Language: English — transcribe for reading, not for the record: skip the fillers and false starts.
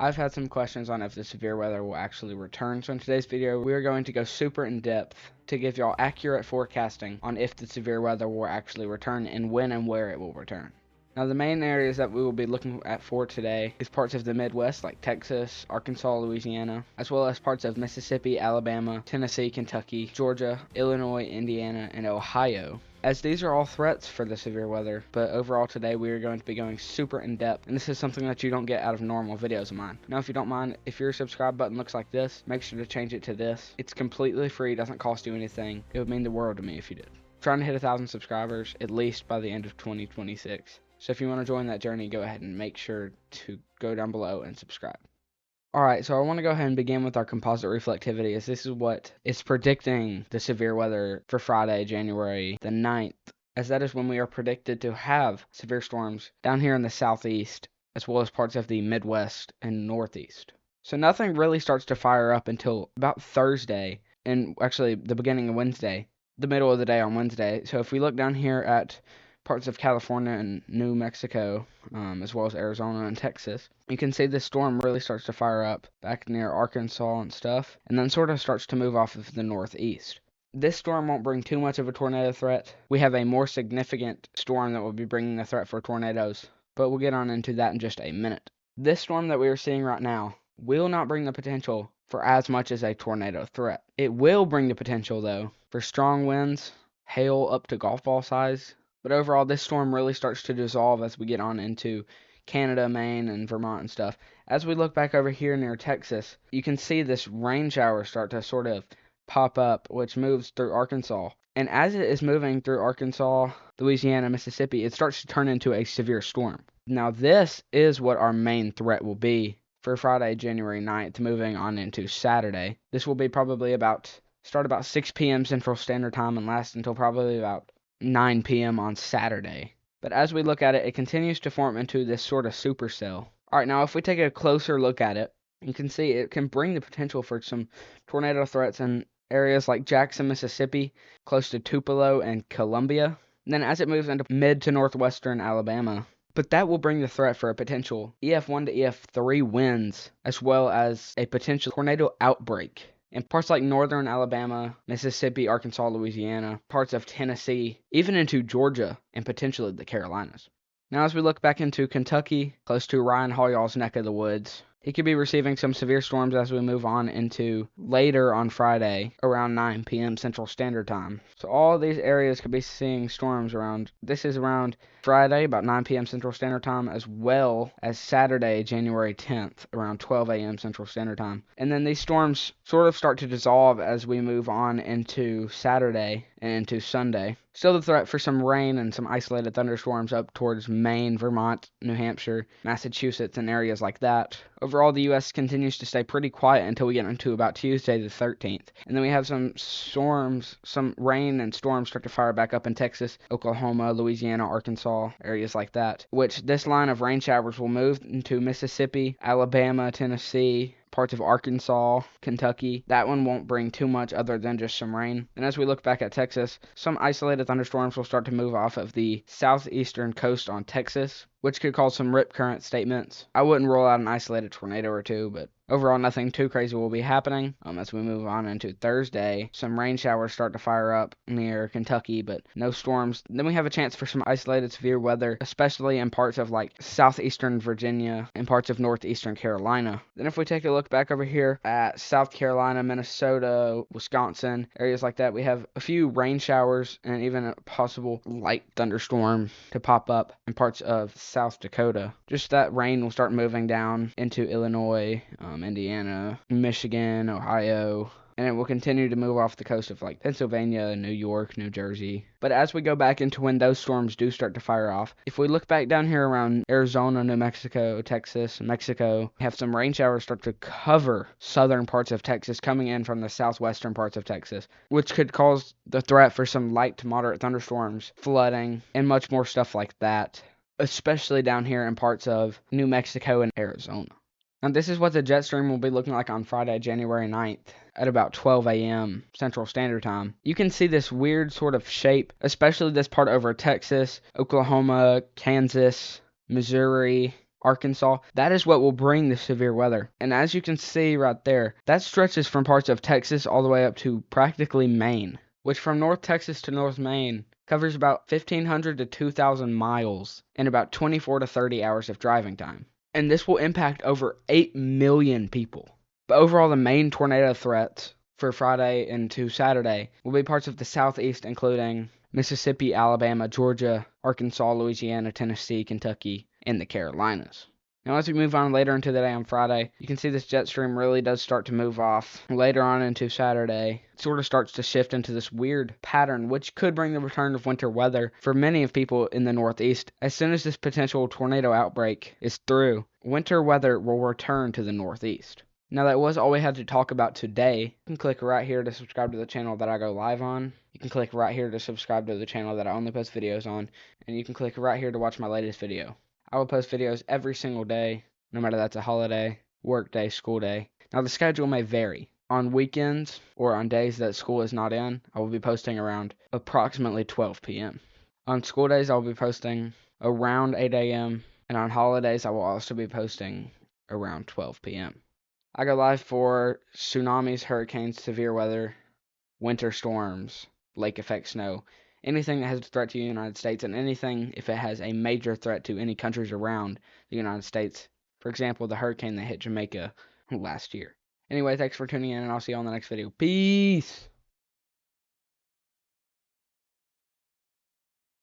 I've had some questions on if the severe weather will actually return, so in today's video we are going to go super in depth to give y'all accurate forecasting on if the severe weather will actually return and when and where it will return. Now the main areas that we will be looking at for today is parts of the Midwest like Texas, Arkansas, Louisiana, as well as parts of Mississippi, Alabama, Tennessee, Kentucky, Georgia, Illinois, Indiana, and Ohio, as these are all threats for the severe weather. But overall today we are going to be going super in depth, and this is something that you don't get out of normal videos of mine. Now if you don't mind, if your subscribe button looks like this, make sure to change it to this. It's completely free, doesn't cost you anything. It would mean the world to me if you did. I'm trying to hit 1,000 subscribers at least by the end of 2026. So if you want to join that journey, go ahead and make sure to go down below and subscribe. Alright, so I want to go ahead and begin with our composite reflectivity, as this is what is predicting the severe weather for Friday, January the 9th, as that is when we are predicted to have severe storms down here in the southeast, as well as parts of the Midwest and Northeast. So nothing really starts to fire up until about Thursday, and actually the beginning of Wednesday, the middle of the day on Wednesday. So if we look down here at parts of California and New Mexico, as well as Arizona and Texas, you can see this storm really starts to fire up back near Arkansas and stuff, and then sort of starts to move off of the northeast. This storm won't bring too much of a tornado threat. We have a more significant storm that will be bringing a threat for tornadoes, but we'll get on into that in just a minute. This storm that we are seeing right now will not bring the potential for as much as a tornado threat. It will bring the potential, though, for strong winds, hail up to golf ball size. But overall, this storm really starts to dissolve as we get on into Canada, Maine, and Vermont and stuff. As we look back over here near Texas, you can see this rain shower start to sort of pop up, which moves through Arkansas. And as it is moving through Arkansas, Louisiana, Mississippi, it starts to turn into a severe storm. Now, this is what our main threat will be for Friday, January 9th, moving on into Saturday. This will be probably start about 6 p.m. Central Standard Time and last until probably about 9 p.m. on Saturday. But as we look at it, it continues to form into this sort of supercell. Alright, now if we take a closer look at it, you can see it can bring the potential for some tornado threats in areas like Jackson, Mississippi, close to Tupelo and Columbia. And then as it moves into mid to northwestern Alabama, but that will bring the threat for a potential EF1 to EF3 winds, as well as a potential tornado outbreak in parts like northern Alabama, Mississippi, Arkansas, Louisiana, parts of Tennessee, even into Georgia, and potentially the Carolinas. Now as we look back into Kentucky, close to Ryan Holyall's neck of the woods, he could be receiving some severe storms as we move on into later on Friday, around 9 p.m. Central Standard Time. So all of these areas could be seeing storms around Friday, about 9 p.m. Central Standard Time, as well as Saturday, January 10th, around 12 a.m. Central Standard Time. And then these storms sort of start to dissolve as we move on into Saturday and into Sunday. Still the threat for some rain and some isolated thunderstorms up towards Maine, Vermont, New Hampshire, Massachusetts, and areas like that. Overall, the U.S. continues to stay pretty quiet until we get into about Tuesday the 13th. And then we have some rain and storms start to fire back up in Texas, Oklahoma, Louisiana, Arkansas, areas like that, which this line of rain showers will move into Mississippi, Alabama, Tennessee, parts of Arkansas, Kentucky. That one won't bring too much other than just some rain. And as we look back at Texas, some isolated thunderstorms will start to move off of the southeastern coast on Texas, which could cause some rip current statements. I wouldn't rule out an isolated tornado or two, but overall nothing too crazy will be happening. As we move on into Thursday, some rain showers start to fire up near Kentucky, but no storms. Then we have a chance for some isolated severe weather, especially in parts of like southeastern Virginia and parts of northeastern Carolina. Then if we take a look back over here at South Carolina, Minnesota, Wisconsin, areas like that, we have a few rain showers and even a possible light thunderstorm to pop up in parts of South Dakota. Just that rain will start moving down into Illinois, Indiana, Michigan, Ohio, and it will continue to move off the coast of like Pennsylvania, New York, New Jersey. But as we go back into when those storms do start to fire off, if we look back down here around Arizona, New Mexico, Texas, Mexico, we have some rain showers start to cover southern parts of Texas coming in from the southwestern parts of Texas, which could cause the threat for some light to moderate thunderstorms, flooding, and much more stuff like that, especially down here in parts of New Mexico and Arizona. And this is what the jet stream will be looking like on Friday, January 9th at about 12 a.m. Central Standard Time. You can see this weird sort of shape, especially this part over Texas, Oklahoma, Kansas, Missouri, Arkansas, that is what will bring the severe weather. And as you can see right there, that stretches from parts of Texas all the way up to practically Maine, which from North Texas to North Maine covers about 1,500 to 2,000 miles in about 24 to 30 hours of driving time. And this will impact over 8 million people. But overall, the main tornado threats for Friday into Saturday will be parts of the southeast, including Mississippi, Alabama, Georgia, Arkansas, Louisiana, Tennessee, Kentucky, and the Carolinas. Now, as we move on later into the day on Friday, you can see this jet stream really does start to move off. Later on into Saturday, it sort of starts to shift into this weird pattern, which could bring the return of winter weather for many of people in the Northeast. As soon as this potential tornado outbreak is through, winter weather will return to the Northeast. Now, that was all we had to talk about today. You can click right here to subscribe to the channel that I go live on. You can click right here to subscribe to the channel that I only post videos on. And you can click right here to watch my latest video. I will post videos every single day, no matter that's a holiday, work day, school day. Now, the schedule may vary. On weekends or on days that school is not in, I will be posting around approximately 12 p.m. On school days, I will be posting around 8 a.m. And on holidays, I will also be posting around 12 p.m. I go live for tsunamis, hurricanes, severe weather, winter storms, lake effect snow, anything that has a threat to the United States, and anything if it has a major threat to any countries around the United States. For example, the hurricane that hit Jamaica last year. Anyway, thanks for tuning in, and I'll see you on the next video. Peace!